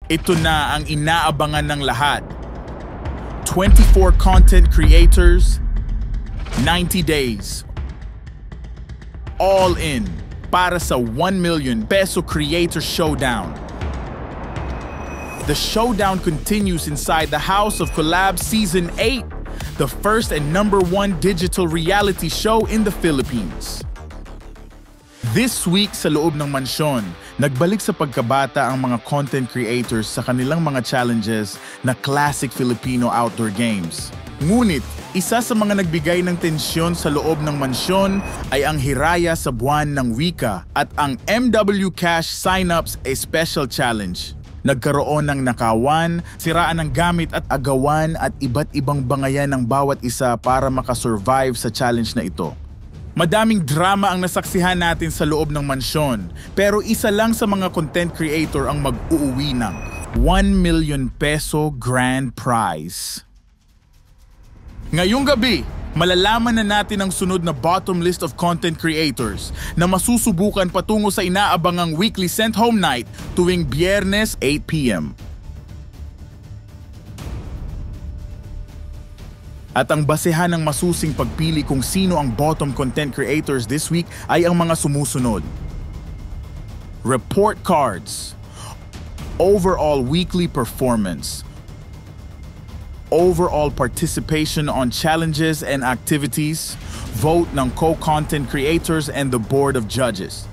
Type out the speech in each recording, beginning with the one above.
Ito na ang inaabangan ng lahat. 24 content creators, 90 days. All in para sa 1 million peso creator showdown. The showdown continues inside the House of Collab Season 8, the first and #1 digital reality show in the Philippines. This week sa loob ng mansyon, nagbalik sa pagkabata ang mga content creators sa kanilang mga challenges na classic Filipino outdoor games. Ngunit, isa sa mga nagbigay ng tensyon sa loob ng mansyon ay ang Hiraya sa Buwan ng Wika at ang MW Cash Sign-Ups a Special Challenge. Nagkaroon ng nakawan, siraan ng gamit at agawan at iba't ibang bangayan ng bawat isa para makasurvive sa challenge na ito. Madaming drama ang nasaksihan natin sa loob ng mansyon, pero isa lang sa mga content creator ang mag-uuwi ng 1 million peso grand prize. Ngayong gabi, malalaman na natin ang sunod na bottom list of content creators na masusubukan patungo sa inaabangang weekly sent home night tuwing Biyernes 8 p.m. At ang basehan ng masusing pagpili kung sino ang bottom content creators this week ay ang mga sumusunod. Report cards, overall weekly performance, overall participation on challenges and activities, vote ng co-content creators and the board of judges.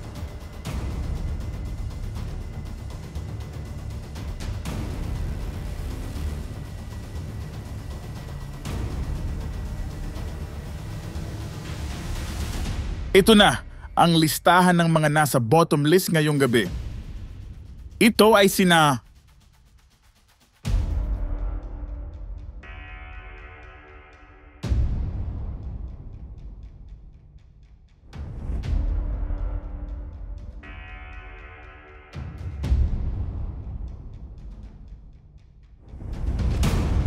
Ito na ang listahan ng mga nasa bottom list ngayong gabi. Ito ay sina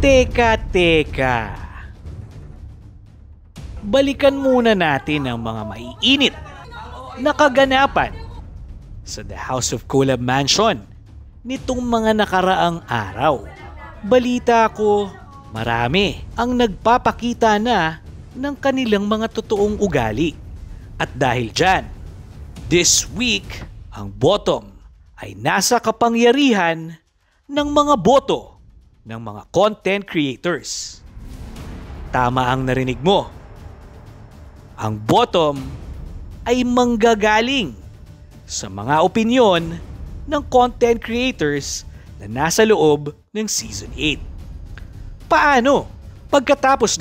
Teka. Balikan muna natin ang mga maiinit na kaganapan sa The House of Collab Mansion nitong mga nakaraang araw. Balita ko, marami ang nagpapakita na ng kanilang mga totoong ugali. At dahil dyan, this week, ang bottom ay nasa kapangyarihan ng mga boto ng mga content creators. Tama ang narinig mo. Ang bottom ay manggagaling sa mga opinyon ng content creators na nasa loob ng Season 8. Paano? Pagkatapos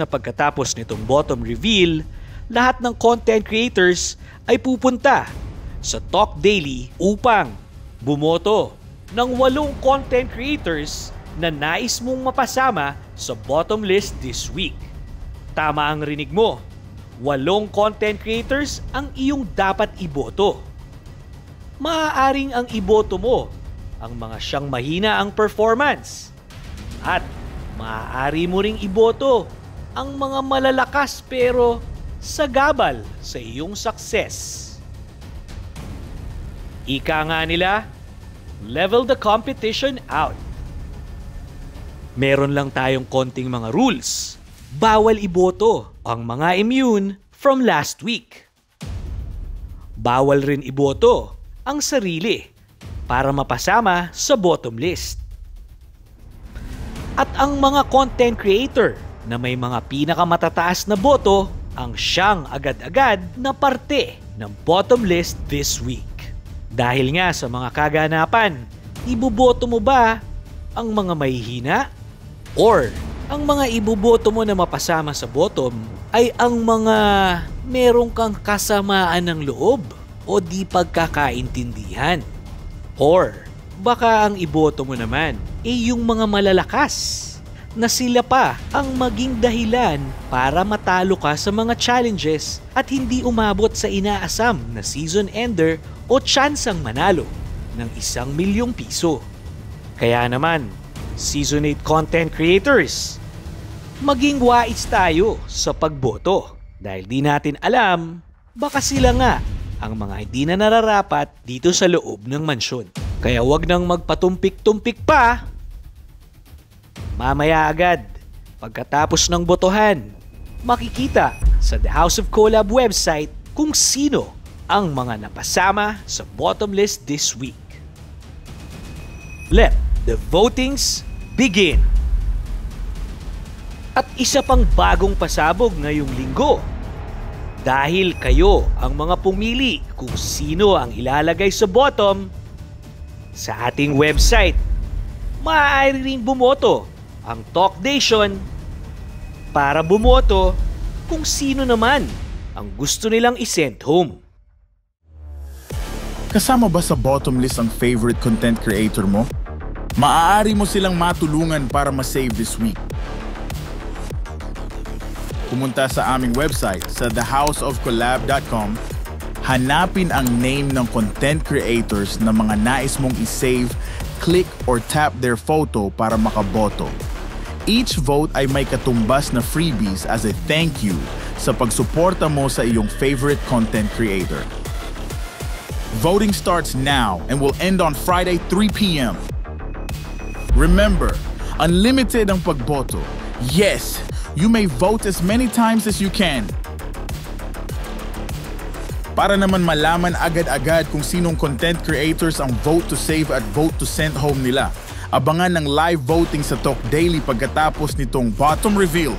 nitong bottom reveal, lahat ng content creators ay pupunta sa Talk Daily upang bumoto ng 8 content creators na nais mong mapasama sa bottom list this week. Tama ang rinig mo. 8 content creators ang iyong dapat iboto. Maaaring ang iboto mo ang mga siyang mahina ang performance. At maaari mo ring iboto ang mga malalakas pero sagabal sa iyong success. Ika nga nila, level the competition out. Meron lang tayong konting mga rules. Bawal iboto ang mga immune from last week. Bawal rin iboto ang sarili para mapasama sa bottom list. At ang mga content creator na may mga pinakamatataas na boto ang siyang agad-agad na parte ng bottom list this week. Dahil nga sa mga kaganapan, iboboto mo ba ang mga mahihina? Or ang mga iboboto mo na mapasama sa bottom ay ang mga merong kang kasamaan ng loob o di pagkakaintindihan? Or baka ang iboto mo naman ay yung mga malalakas na sila pa ang maging dahilan para matalo ka sa mga challenges at hindi umabot sa inaasam na season ender o tsansang manalo ng 1 milyong piso. Kaya naman, Season 8 content creators, maging wais tayo sa pagboto dahil di natin alam, baka sila nga ang mga hindi na nararapat dito sa loob ng mansyon. Kaya wag nang magpatumpik-tumpik pa. Mamaya agad, pagkatapos ng botohan, makikita sa The House of Collab website kung sino ang mga napasama sa bottom list this week. Let the votings begin! At isa pang bagong pasabog ngayong linggo. Dahil kayo ang mga pumili kung sino ang ilalagay sa bottom, sa ating website, maaari ring bumoto ang Talk Nation para bumoto kung sino naman ang gusto nilang isend home. Kasama ba sa bottom list ang favorite content creator mo? Maaari mo silang matulungan para ma-save this week. Pumunta sa aming website sa thehouseofcollab.com, hanapin ang name ng content creators na mga nais mong isave, click or tap their photo para makaboto. Each vote ay may katumbas na freebies as a thank you sa pagsuporta mo sa iyong favorite content creator. Voting starts now and will end on Friday 3 p.m. Remember, unlimited ang pagboto. Yes, you may vote as many times as you can. Para naman malaman agad-agad kung sinong content creators ang vote to save at vote to send home nila, abangan ng live voting sa Talk Daily pagkatapos nitong bottom reveal.